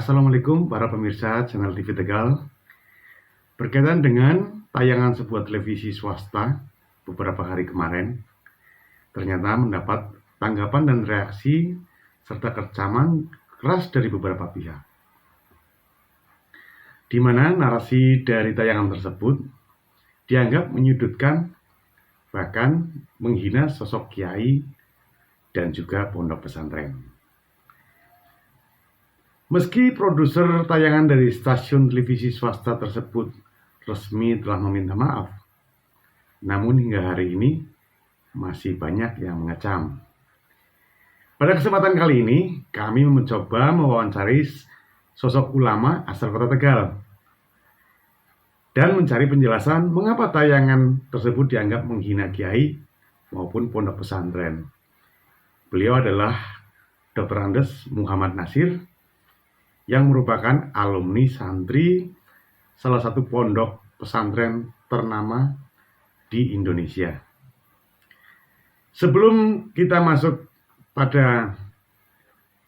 Assalamualaikum para pemirsa channel TV Tegal. Berkaitan dengan tayangan sebuah televisi swasta beberapa hari kemarin, ternyata mendapat tanggapan dan reaksi serta kecaman keras dari beberapa pihak. Di mana narasi dari tayangan tersebut dianggap menyudutkan, bahkan menghina sosok kiai dan juga pondok pesantren. Meski produser tayangan dari stasiun televisi swasta tersebut resmi telah meminta maaf, namun hingga hari ini masih banyak yang mengecam. Pada kesempatan kali ini, kami mencoba mewawancari sosok ulama asal Kota Tegal dan mencari penjelasan mengapa tayangan tersebut dianggap menghina kiai maupun pondok pesantren. Beliau adalah Dr. Andes Muhammad Nasir, yang merupakan alumni santri salah satu pondok pesantren ternama di Indonesia. Sebelum kita masuk pada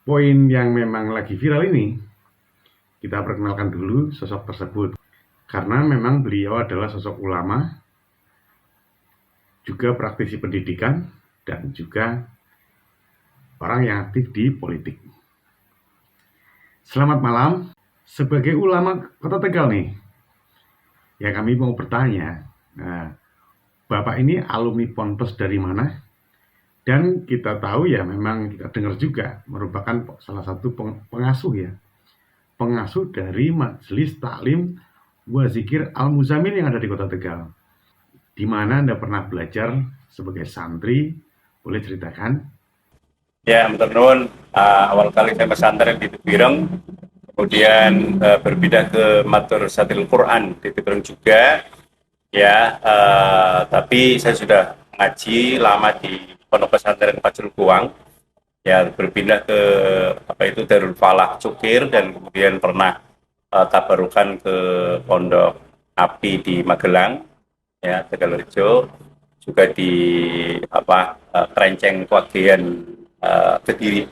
poin yang memang lagi viral ini, kita perkenalkan dulu sosok tersebut. Karena memang beliau adalah sosok ulama, juga praktisi pendidikan, dan juga orang yang aktif di politik. Selamat malam, sebagai ulama Kota Tegal nih, ya kami mau bertanya, Bapak ini alumni Ponpes dari mana? Dan kita tahu ya memang kita dengar juga merupakan salah satu pengasuh dari Majelis Taklim wa Zikir Al-Muzamil yang ada di Kota Tegal. Di mana Anda pernah belajar sebagai santri, boleh ceritakan? Ya, menurut awal kali saya pesantren di Tebireng, kemudian berpindah ke Madrasatil Quran di Tebireng juga. Ya, tapi saya sudah ngaji lama di Pondok Pesantren Pacul Kuang. Ya, berpindah ke Darul Falah Cukir, dan kemudian pernah tabarukan ke Pondok Api di Magelang, ya, Tegalrejo, juga di Kerenceng Kwagean Kediri,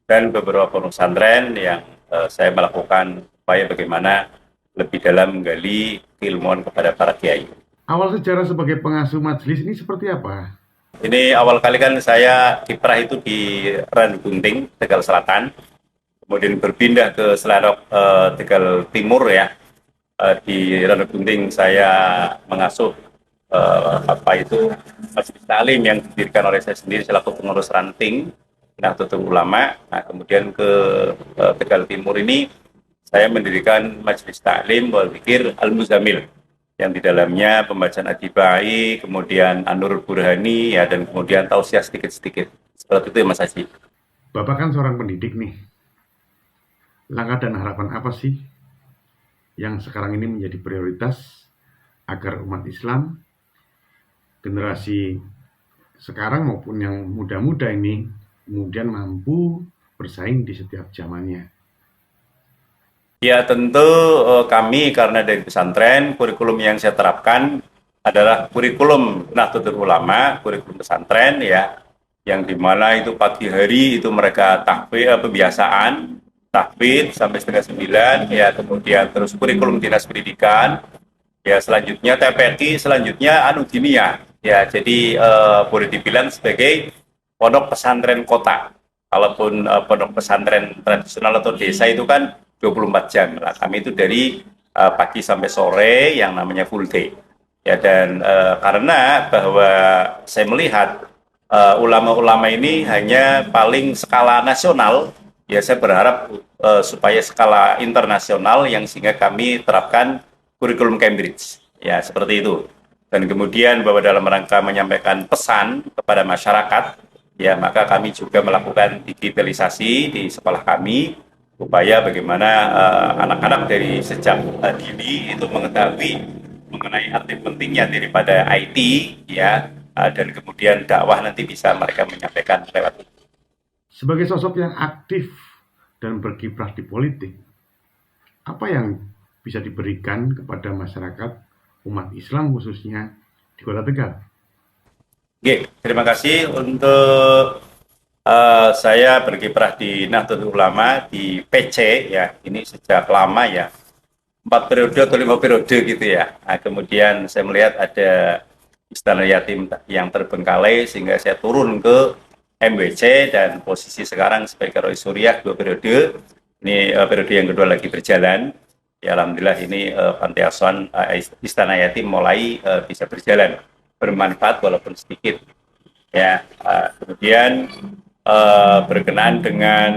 dan beberapa pondok pesantren yang saya melakukan upaya bagaimana lebih dalam menggali keilmuan kepada para kiai. Awal sejarah sebagai pengasuh majelis ini seperti apa? Ini awal kali kan saya kiprah itu di Randu Gunting, Tegal Selatan, kemudian berpindah ke Selarok, Tegal Timur, ya. Di Randu Gunting saya mengasuh Majelis Taklim yang didirikan oleh saya sendiri selaku pengurus ranting Nahdlatul Ulama. Nah, kemudian ke Tegal Timur ini saya mendirikan Majelis Taklim wal Zikir Al-Muzamil, yang di dalamnya pembacaan Adibai, kemudian An-Nurul Burhani, ya, dan kemudian tausiah sedikit-sedikit. Seperti itu ya Mas Haji. Bapak kan seorang pendidik nih. Langkah dan harapan apa sih yang sekarang ini menjadi prioritas agar umat Islam, generasi sekarang maupun yang muda-muda ini, kemudian mampu bersaing di setiap zamannya? Ya, tentu kami karena dari pesantren, kurikulum yang saya terapkan adalah kurikulum Nahdlatul Ulama, kurikulum pesantren, ya, yang dimana itu pagi hari itu mereka pembiasaan, tahfidz sampai setengah 9, ya, kemudian terus kurikulum dinas pendidikan, ya, selanjutnya TPQ, selanjutnya diniyah, ya, jadi boleh dibilang sebagai pondok pesantren kota. Kalaupun pondok pesantren tradisional atau desa itu kan 24 jam. Nah, kami itu dari pagi sampai sore yang namanya full day. Ya, dan karena bahwa saya melihat ulama-ulama ini hanya paling skala nasional, ya, saya berharap supaya skala internasional, yang sehingga kami terapkan kurikulum Cambridge. Ya, seperti itu. Dan kemudian bahwa dalam rangka menyampaikan pesan kepada masyarakat, ya, maka kami juga melakukan digitalisasi di sekolah kami, upaya bagaimana anak-anak dari sejak dini itu mengetahui mengenai arti pentingnya daripada IT, ya, dan kemudian dakwah nanti bisa mereka menyampaikan lewat itu. Sebagai sosok yang aktif dan berkiprah di politik, apa yang bisa diberikan kepada masyarakat umat Islam khususnya di Kota Tegal? Oke, terima kasih untuk Saya berkiprah di Nahdlatul Ulama di PC ya, ini sejak lama ya, 4 periode atau 5 periode gitu ya. Nah, kemudian saya melihat ada Istana Yatim yang terbengkalai sehingga saya turun ke MWC dan posisi sekarang sebagai Rois Suriah 2 periode. Ini periode yang kedua lagi berjalan. Ya alhamdulillah ini Panti Asuhan Istana Yatim mulai bisa berjalan, bermanfaat walaupun sedikit. Ya, kemudian berkenaan dengan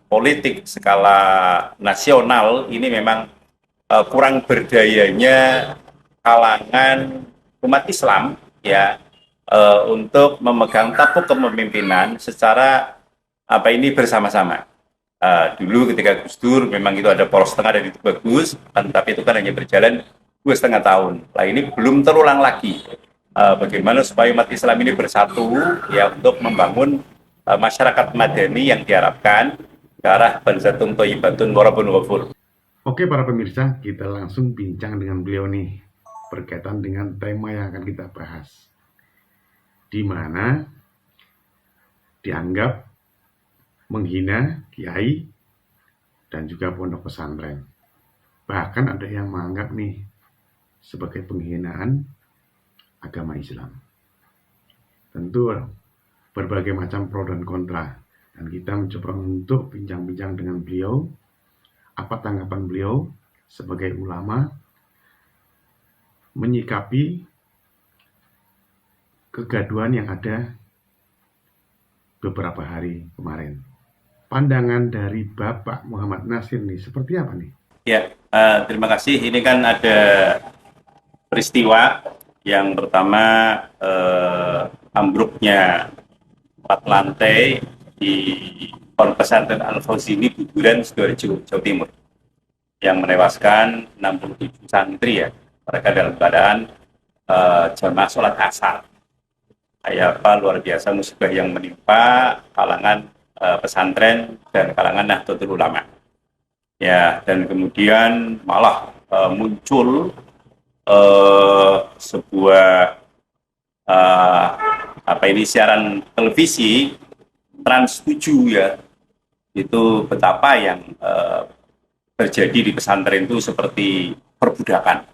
politik skala nasional ini memang kurang berdayanya kalangan umat Islam ya untuk memegang tampuk kepemimpinan secara ini bersama-sama. Dulu ketika Gus Dur memang itu ada poros tengah dan itu bagus, tapi itu kan hanya berjalan 2,5 tahun. Lah ini belum terulang lagi. Bagaimana supaya umat Islam ini bersatu ya untuk membangun masyarakat madani yang diharapkan ke arah balzatun thayyibatun warabun ghafur. Oke para pemirsa, kita langsung bincang dengan beliau nih berkaitan dengan tema yang akan kita bahas, di mana dianggap menghina kiai dan juga pondok pesantren. Bahkan ada yang menganggap nih sebagai penghinaan agama Islam. Tentu berbagai macam pro dan kontra, dan kita mencoba untuk bincang-bincang dengan beliau, apa tanggapan beliau sebagai ulama menyikapi kegaduhan yang ada beberapa hari kemarin. Pandangan dari Bapak Muhammad Nasir nih seperti apa nih? Ya, terima kasih. Ini kan ada peristiwa yang pertama ambruknya 4 lantai di Pondok Pesantren Al-Fauzini Buburan, Sidoarjo, Jawa Timur, yang menewaskan 67 santri ya. Mereka dalam keadaan jamaah sholat asar. Kayak apa luar biasa musibah yang menimpa kalangan pesantren dan kalangan Nahdlatul Ulama. Ya, dan kemudian malah muncul sebuah siaran televisi Trans 7 ya, itu betapa yang terjadi di pesantren itu seperti perbudakan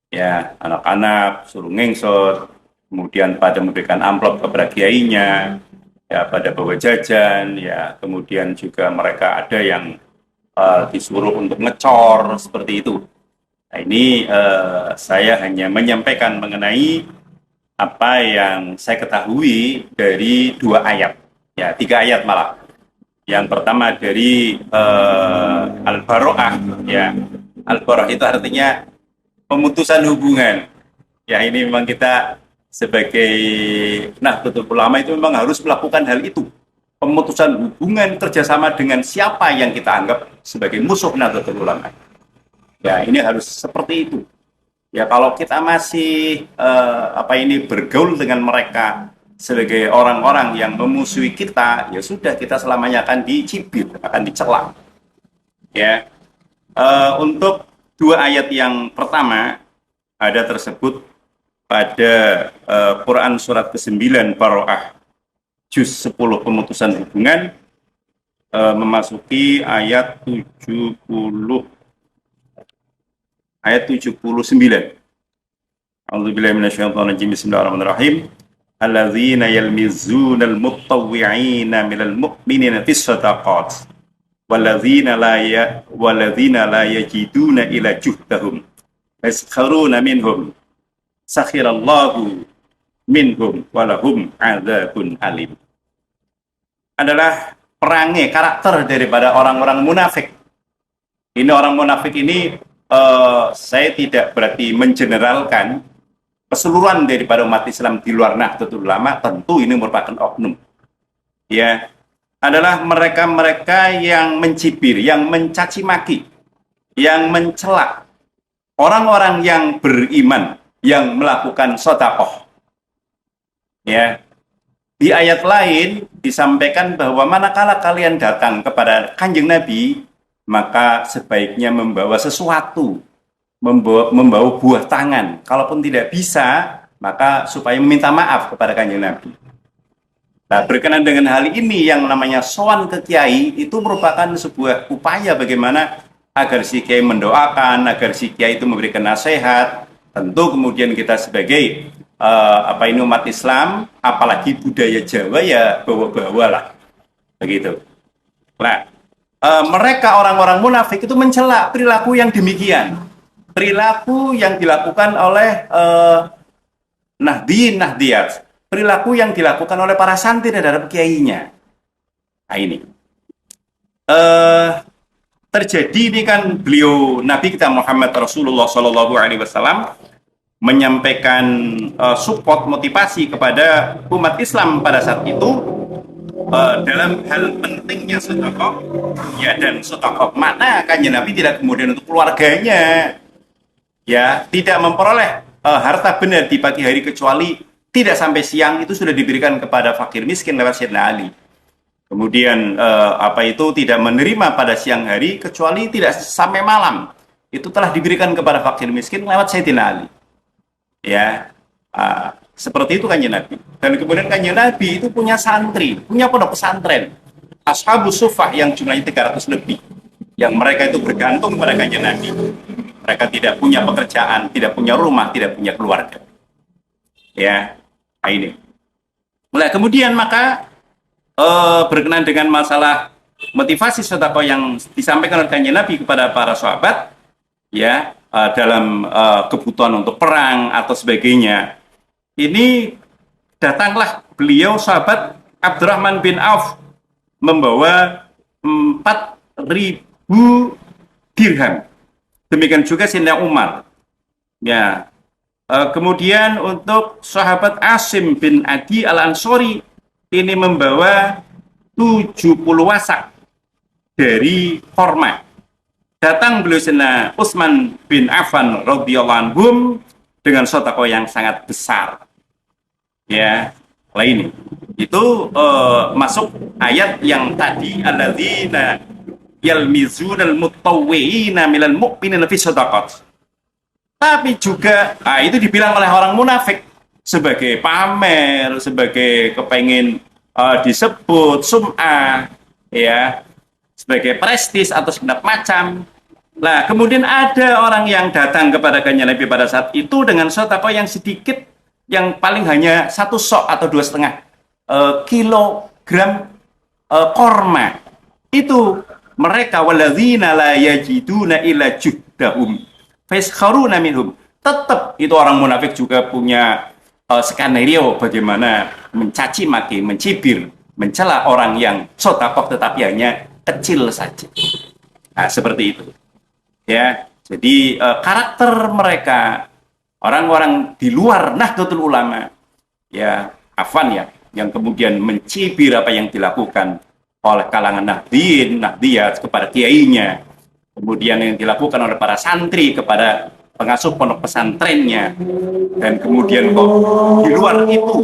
ya, anak-anak suruh ngengsot, kemudian pada memberikan amplop kepada kiainya ya, pada bawa jajan ya, kemudian juga mereka ada yang disuruh untuk ngecor seperti itu. Nah, ini saya hanya menyampaikan mengenai apa yang saya ketahui dari 2 ayat ya, 3 ayat malah. Yang pertama dari Al-Baro'ah ya. Al-Baro'ah itu artinya pemutusan hubungan. Ya, ini memang kita sebagai Nahdlatul Ulama itu memang harus melakukan hal itu. Pemutusan hubungan kerjasama dengan siapa yang kita anggap sebagai musuh Nahdlatul Ulama. Ya, ini harus seperti itu. Ya, kalau kita masih bergaul dengan mereka sebagai orang-orang yang memusuhi kita, ya sudah, kita selamanya akan dicibir, akan dicela. Ya, untuk 2 ayat yang pertama ada tersebut pada Quran surat ke-9 Baro'ah juz 10 pemutusan hubungan, memasuki ayat 79. A'udzubillahi minasyaitonirrajim. Bismillahirrahmanirrahim. Alladzina yalmizunal mutawwi'ina minal mu'minina fis shadaqat walladzina la yajiduna ila juhdahum yaskharuna minhum sakhirallahu minhum walahum adzabun alim. Adalah perangai karakter daripada orang-orang munafik. Ini orang munafik ini saya tidak berarti mengeneralkan keseluruhan daripada umat Islam di luar Nahdlatul Ulama, tentu ini merupakan oknum. Ya, adalah mereka-mereka yang mencibir, yang mencaci maki, yang mencela orang-orang yang beriman, yang melakukan sedekah. Ya. Di ayat lain disampaikan bahwa manakala kalian datang kepada Kanjeng Nabi, maka sebaiknya membawa sesuatu, membawa buah tangan. Kalaupun tidak bisa, maka supaya meminta maaf kepada Kanjeng Nabi. Nah, berkenan dengan hal ini yang namanya sowan ke kiai itu merupakan sebuah upaya bagaimana agar si kiai mendoakan, agar si kiai itu memberikan nasihat. Tentu kemudian kita sebagai umat Islam, apalagi budaya Jawa ya bawa-bawa lah, begitu. Nah, mereka orang-orang munafik itu mencela perilaku yang demikian, perilaku yang dilakukan oleh nahdiyat, perilaku yang dilakukan oleh para santri terhadap kiainya. Nah ini terjadi ini kan beliau Nabi kita Muhammad Rasulullah Shallallahu Alaihi Wasallam menyampaikan support motivasi kepada umat Islam pada saat itu dalam hal pentingnya sedekah, ya, dan sedekah mana kan Nabi tidak kemudian untuk keluarganya, ya, tidak memperoleh harta benar di pagi hari kecuali tidak sampai siang itu sudah diberikan kepada fakir miskin lewat Sayyidina Ali. Kemudian tidak menerima pada siang hari kecuali tidak sampai malam itu telah diberikan kepada fakir miskin lewat Sayyidina Ali. Ya, seperti itu Kanjeng Nabi. Dan kemudian Kanjeng Nabi itu punya santri, punya pondok pesantren, Ashabus Suffah yang jumlahnya 300 lebih, yang mereka itu bergantung pada Kanjeng Nabi. Mereka tidak punya pekerjaan, tidak punya rumah, tidak punya keluarga. Ya, ini. Nah, kemudian maka berkenaan dengan masalah motivasi sedekah yang disampaikan oleh Kanjeng Nabi kepada para sahabat, ya, dalam kebutuhan untuk perang atau sebagainya. Ini datanglah beliau sahabat Abdurrahman bin Auf membawa 4.000 dirham. Demikian juga Sayyidina Umar. Ya. Kemudian untuk sahabat Asim bin Adi Al-Ansori ini membawa 70 wasak dari korma. Datang beliau Sayyidina Utsman bin Affan radhiyallahu anhum dengan sedekah yang sangat besar. Ya, lain itu masuk ayat yang tadi alladzina yalmizunal mutawwi'ina minal mu'minina fi shadaqat. Tapi juga itu dibilang oleh orang munafik sebagai pamer, sebagai kepengen disebut sum'ah, ya, sebagai prestis atau segenap macam. Nah, kemudian ada orang yang datang kepada Kanjeng Nabi pada saat itu dengan sedekah yang sedikit, yang paling hanya 1 sok atau 2,5 kilogram korma. Itu mereka waladzina la yajiduna illa juhdahum faskharuna minhum. Tetap itu orang munafik juga punya skenario bagaimana mencaci maki, mencibir, mencela orang yang sedekah tetapi hanya kecil saja. Nah, seperti itu. Ya, jadi karakter mereka orang-orang di luar Nahdlatul Ulama, ya, afwan ya, yang kemudian mencibir apa yang dilakukan oleh kalangan nahdiyat kepada kiainya, kemudian yang dilakukan oleh para santri kepada pengasuh pondok pesantrennya, dan kemudian kok di luar itu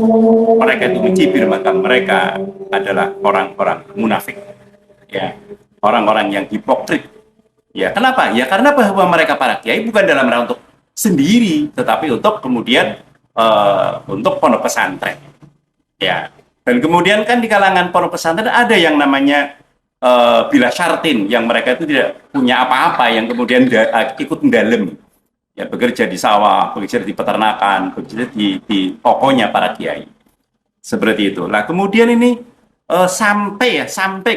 mereka itu mencibir, maka mereka adalah orang-orang munafik, ya, orang-orang yang hipokrit. Ya, kenapa? Ya karena bahwa mereka para kiai bukan dalam rangka untuk sendiri, tetapi untuk kemudian untuk pondok pesantren. Ya, dan kemudian kan di kalangan pondok pesantren ada yang namanya bila syartin, yang mereka itu tidak punya apa-apa, yang kemudian ikut mendalam, ya, bekerja di sawah, bekerja di peternakan, bekerja di tokonya para kiai. Seperti itu. Nah, kemudian ini sampai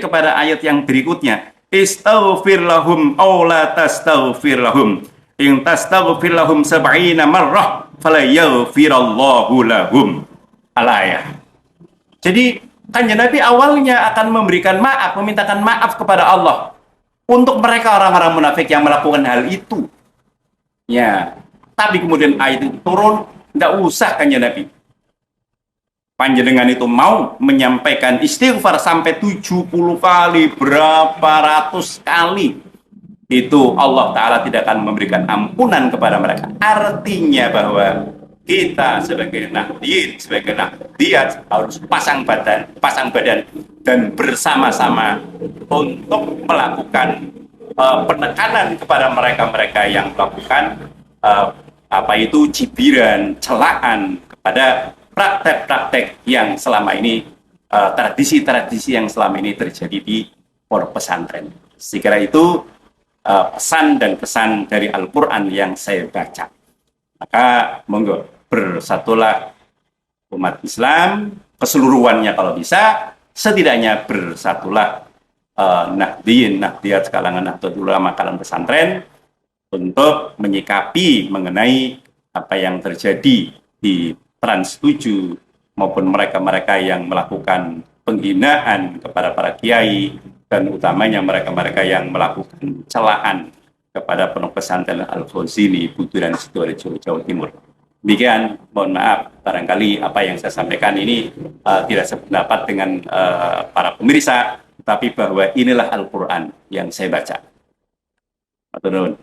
kepada ayat yang berikutnya. Istaghfir lahum aw la tastaghfir lahum in tastaghfir lahum 70 marrah fala yaghfirallahu lahum. Al-ayah. Jadi Kanjeng Nabi awalnya akan memberikan maaf, memintakan maaf kepada Allah untuk mereka orang-orang munafik yang melakukan hal itu. Ya, tapi kemudian ayat itu turun, tidak usah Kanjeng Nabi. Panjenengan itu mau menyampaikan istighfar sampai 70 kali, berapa ratus kali, itu Allah Ta'ala tidak akan memberikan ampunan kepada mereka. Artinya bahwa kita sebagai nahdiyat harus pasang badan dan bersama-sama untuk melakukan penekanan kepada mereka-mereka yang melakukan cibiran, celaan kepada praktek-praktek yang selama ini tradisi-tradisi yang selama ini terjadi di pondok pesantren. Sekira itu pesan dan pesan dari Al-Quran yang saya baca. Maka monggo bersatulah umat Islam keseluruhannya kalau bisa, setidaknya bersatulah Nahdien, Nahdiyat kalangan Nahdlatul Ulama kalangan pesantren untuk menyikapi mengenai apa yang terjadi di Trans 7 maupun mereka-mereka yang melakukan penghinaan kepada para kiai dan utamanya mereka-mereka yang melakukan celaan kepada pondok pesantren Al-Fauzili Buturan Sidoarjo Jawa Timur. Demikian, mohon maaf barangkali apa yang saya sampaikan ini tidak sependapat dengan para pemirsa, tapi bahwa inilah Al-Quran yang saya baca. Matur nuwun.